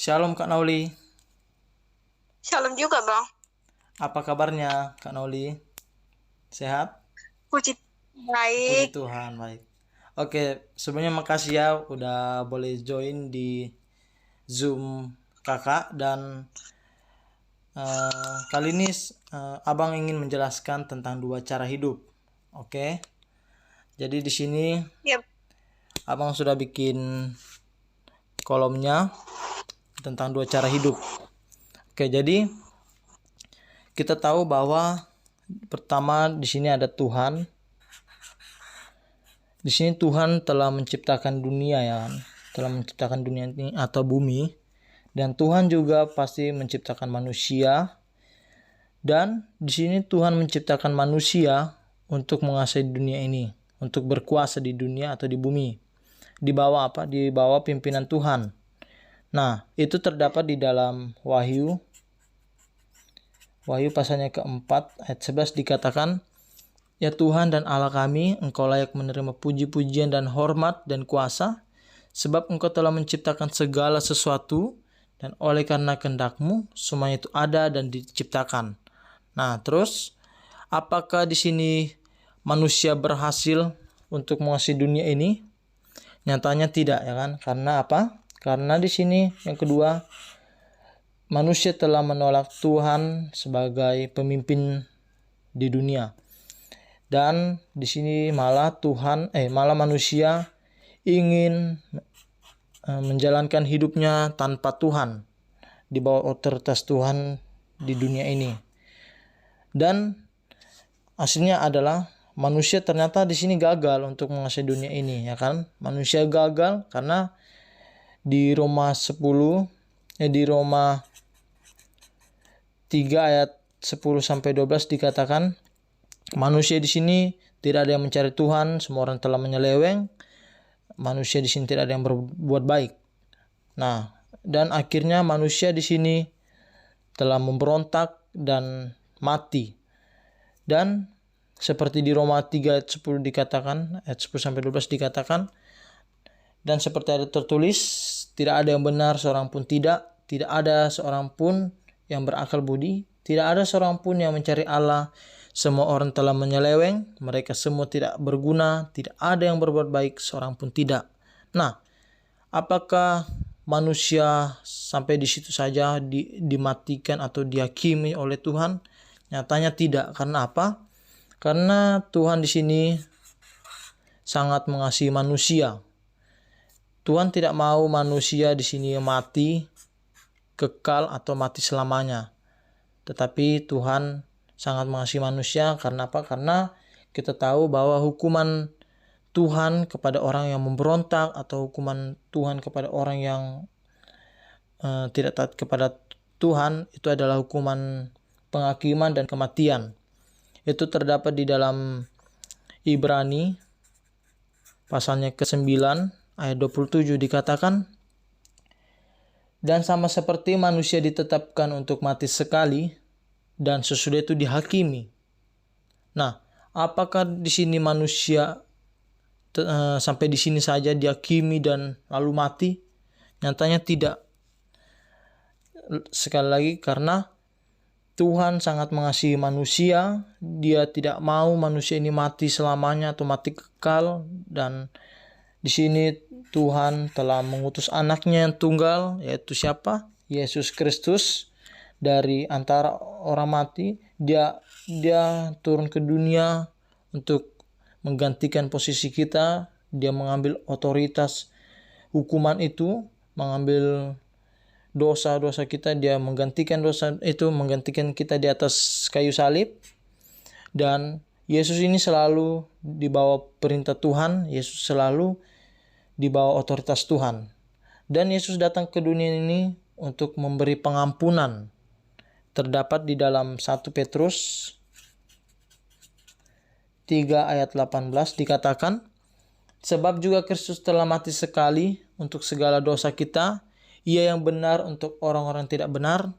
Shalom Kak Nauli. Shalom juga, Bang. Apa kabarnya Kak Nauli? Sehat? Puji Puji baik. Tuhan, baik. Oke, sebelumnya makasih ya udah boleh join di Zoom Kakak dan kali ini Abang ingin menjelaskan tentang dua cara hidup. Oke. Jadi di sini Ya, Abang sudah bikin kolomnya tentang dua cara hidup. Oke, jadi kita tahu bahwa pertama di sini ada Tuhan. Di sini Tuhan telah menciptakan dunia ya kan? Telah menciptakan dunia ini atau bumi, dan Tuhan juga pasti menciptakan manusia. Dan di sini Tuhan menciptakan manusia untuk menguasai dunia ini, untuk berkuasa di dunia atau di bumi. Di bawah apa? Di bawah pimpinan Tuhan. Nah, itu terdapat di dalam Wahyu pasalnya keempat ayat 11 dikatakan, "Ya Tuhan dan Allah kami, Engkau layak menerima puji-pujian dan hormat dan kuasa, sebab Engkau telah menciptakan segala sesuatu, dan oleh karena kehendak-Mu semuanya itu ada dan diciptakan." Nah, terus apakah di sini manusia berhasil untuk menguasai dunia ini? Nyatanya tidak ya kan? Karena apa? Karena di sini yang kedua, manusia telah menolak Tuhan sebagai pemimpin di dunia. Dan di sini malah manusia ingin menjalankan hidupnya tanpa Tuhan, di bawah otoritas Tuhan di dunia ini. Dan hasilnya adalah manusia ternyata di sini gagal untuk menguasai dunia ini ya kan? Manusia gagal karena di Roma 3 ayat 10 sampai 12 dikatakan, manusia di sini tidak ada yang mencari Tuhan, semua orang telah menyeleweng. Manusia di sini tidak ada yang berbuat baik. Nah, dan akhirnya manusia di sini telah memberontak dan mati. Dan seperti di Roma 3 ayat 10 dikatakan, ayat 10 sampai 12 dikatakan, dan seperti ada tertulis, tidak ada yang benar seorang pun tidak ada seorang pun yang berakal budi, tidak ada seorang pun yang mencari Allah. Semua orang telah menyeleweng, mereka semua tidak berguna, tidak ada yang berbuat baik, seorang pun tidak. Nah, apakah manusia sampai di situ saja dimatikan atau dihakimi oleh Tuhan? Nyatanya tidak. Karena apa? Karena Tuhan di sini sangat mengasihi manusia. Tuhan tidak mau manusia di sini mati kekal atau mati selamanya. Tetapi Tuhan sangat mengasihi manusia. Karena apa? Karena kita tahu bahwa hukuman Tuhan kepada orang yang memberontak atau hukuman Tuhan kepada orang yang tidak taat kepada Tuhan itu adalah hukuman penghakiman dan kematian. Itu terdapat di dalam Ibrani pasalnya ke-9 ayat 27 dikatakan, "Dan sama seperti manusia ditetapkan untuk mati sekali dan sesudah itu dihakimi." Nah, apakah di sini manusia sampai di sini saja dihakimi dan lalu mati? Nyatanya tidak. Sekali lagi, karena Tuhan sangat mengasihi manusia, Dia tidak mau manusia ini mati selamanya atau mati kekal. Dan di sini Tuhan telah mengutus anaknya yang tunggal, yaitu siapa? Yesus Kristus. Dari antara orang mati, dia turun ke dunia untuk menggantikan posisi kita. Dia mengambil otoritas hukuman itu, mengambil dosa-dosa kita, dia menggantikan dosa itu, menggantikan kita di atas kayu salib. Dan Yesus ini selalu di bawah perintah Tuhan, Yesus selalu di bawah otoritas Tuhan. Dan Yesus datang ke dunia ini untuk memberi pengampunan. Terdapat di dalam 1 Petrus 3 ayat 18 dikatakan, "Sebab juga Kristus telah mati sekali untuk segala dosa kita, Ia yang benar untuk orang-orang tidak benar,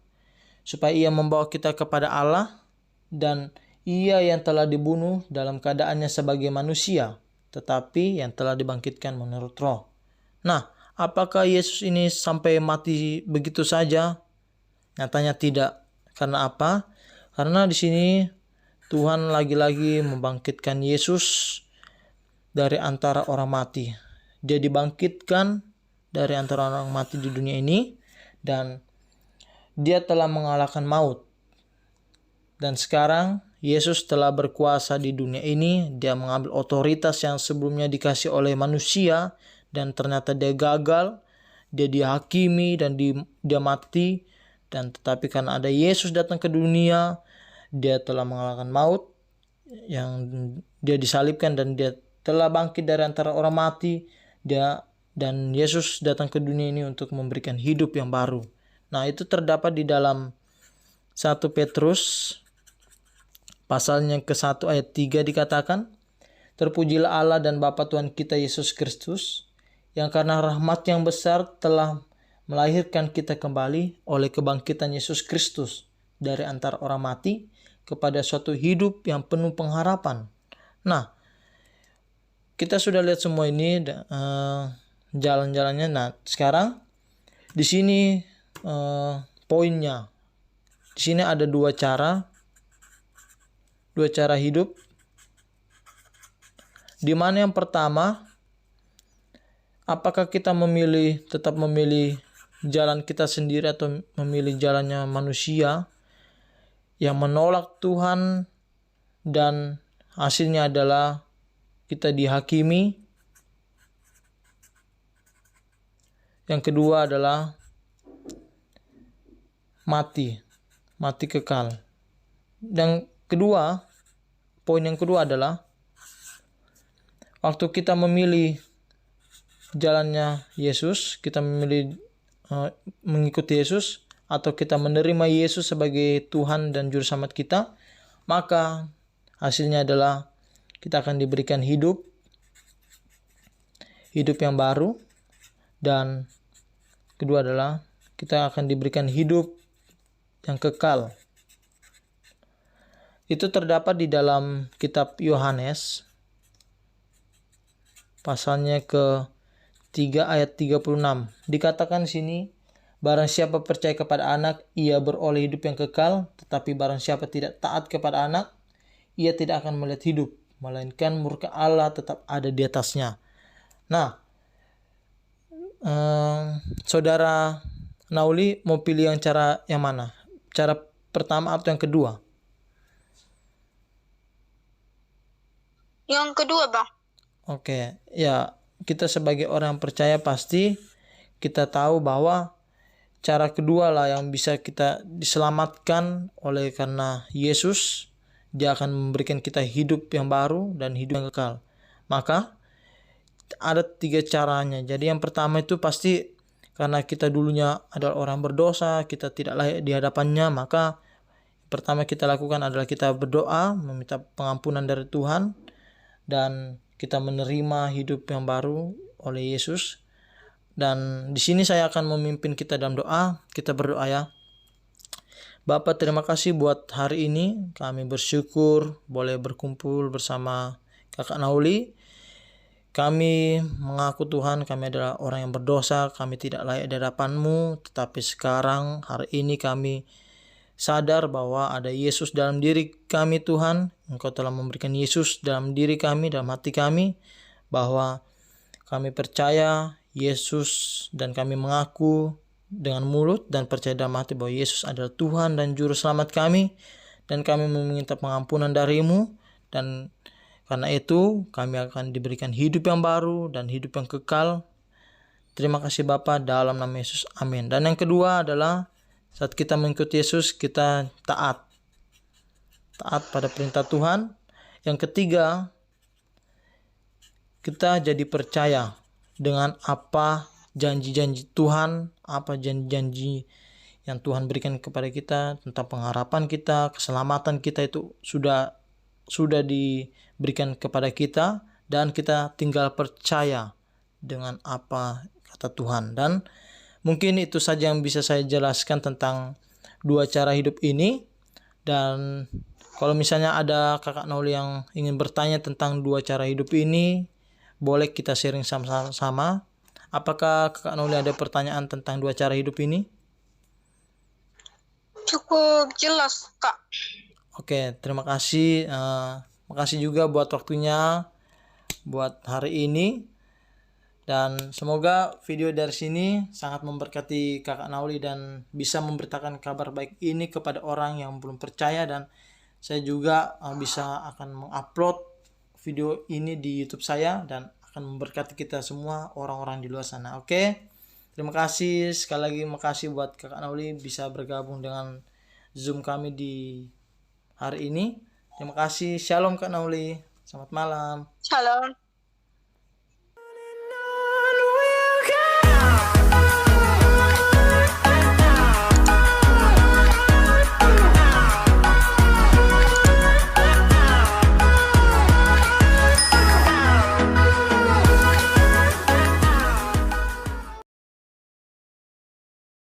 supaya Ia membawa kita kepada Allah, dan Ia yang telah dibunuh dalam keadaannya sebagai manusia, tetapi yang telah dibangkitkan menurut roh." Nah, apakah Yesus ini sampai mati begitu saja? Nyatanya tidak. Karena apa? Karena di sini Tuhan lagi-lagi membangkitkan Yesus dari antara orang mati. Dia dibangkitkan dari antara orang mati di dunia ini, dan dia telah mengalahkan maut. Dan sekarang Yesus telah berkuasa di dunia ini. Dia mengambil otoritas yang sebelumnya dikasih oleh manusia, dan ternyata dia gagal. Dia dihakimi dan dia mati. Dan tetapi karena ada Yesus datang ke dunia, dia telah mengalahkan maut, yang dia disalibkan dan dia telah bangkit dari antara orang mati. Dan Yesus datang ke dunia ini untuk memberikan hidup yang baru. Nah, itu terdapat di dalam 1 Petrus pasalnya ke-1 ayat 3 dikatakan, "Terpujilah Allah dan Bapa Tuhan kita Yesus Kristus, yang karena rahmat yang besar telah melahirkan kita kembali oleh kebangkitan Yesus Kristus dari antara orang mati kepada suatu hidup yang penuh pengharapan." Nah, kita sudah lihat semua ini jalan-jalannya. Nah, sekarang di sini poinnya. Di sini ada dua cara hidup. Di mana yang pertama, apakah kita tetap memilih jalan kita sendiri atau memilih jalannya manusia yang menolak Tuhan, dan hasilnya adalah kita dihakimi. Yang kedua adalah mati kekal. Dan poin yang kedua adalah waktu kita memilih jalannya Yesus, kita memilih mengikuti Yesus, atau kita menerima Yesus sebagai Tuhan dan Juru Selamat kita, maka hasilnya adalah kita akan diberikan hidup yang baru. Dan kedua adalah kita akan diberikan hidup yang kekal. Itu terdapat di dalam kitab Yohanes pasalnya ke-3 ayat 36. Dikatakan sini, "Barang siapa percaya kepada Anak, ia beroleh hidup yang kekal, tetapi barang siapa tidak taat kepada Anak, ia tidak akan melihat hidup, melainkan murka Allah tetap ada di atasnya." Nah, saudara Nauli mau pilih cara yang mana? Cara pertama atau yang kedua? Yang kedua, Bang. Oke, ya, kita sebagai orang yang percaya pasti kita tahu bahwa cara kedua lah yang bisa kita diselamatkan oleh karena Yesus. Dia akan memberikan kita hidup yang baru dan hidup yang kekal. Maka ada 3 caranya. Jadi yang pertama itu pasti karena kita dulunya adalah orang berdosa, kita tidak layak di hadapannya, maka pertama kita lakukan adalah kita berdoa, meminta pengampunan dari Tuhan, dan kita menerima hidup yang baru oleh Yesus. Dan di sini saya akan memimpin kita dalam doa. Kita berdoa ya. Bapa, terima kasih buat hari ini. Kami bersyukur boleh berkumpul bersama Kakak Nauli. Kami mengaku Tuhan, kami adalah orang yang berdosa, kami tidak layak di hadapan-Mu, tetapi sekarang hari ini kami sadar bahwa ada Yesus dalam diri kami Tuhan. Engkau telah memberikan Yesus dalam diri kami, dalam hati kami, bahwa kami percaya Yesus dan kami mengaku dengan mulut dan percaya dalam hati bahwa Yesus adalah Tuhan dan Juru Selamat kami, dan kami meminta pengampunan dari-Mu, dan karena itu kami akan diberikan hidup yang baru dan hidup yang kekal. Terima kasih Bapa, dalam nama Yesus, amin. Dan yang kedua adalah saat kita mengikuti Yesus, kita taat pada perintah Tuhan. Yang ketiga, kita jadi percaya dengan apa janji-janji Tuhan, apa janji-janji yang Tuhan berikan kepada kita tentang pengharapan kita, keselamatan kita itu sudah diberikan kepada kita, dan kita tinggal percaya dengan apa kata Tuhan. Dan mungkin itu saja yang bisa saya jelaskan tentang 2 cara hidup ini. Dan kalau misalnya ada Kakak Nauli yang ingin bertanya tentang 2 cara hidup ini, boleh kita sharing sama-sama. Apakah Kakak Nauli ada pertanyaan tentang 2 cara hidup ini? Cukup jelas, Kak. Oke, terima kasih. Makasih juga buat waktunya buat hari ini. Dan semoga video dari sini sangat memberkati Kakak Nauli dan bisa memberitakan kabar baik ini kepada orang yang belum percaya. Dan saya juga bisa akan mengupload video ini di YouTube saya dan akan memberkati kita semua orang-orang di luar sana. Oke. Terima kasih sekali lagi, makasih buat Kakak Nauli bisa bergabung dengan Zoom kami di hari ini. Terima kasih. Shalom Kak Nauli. Selamat malam. Shalom.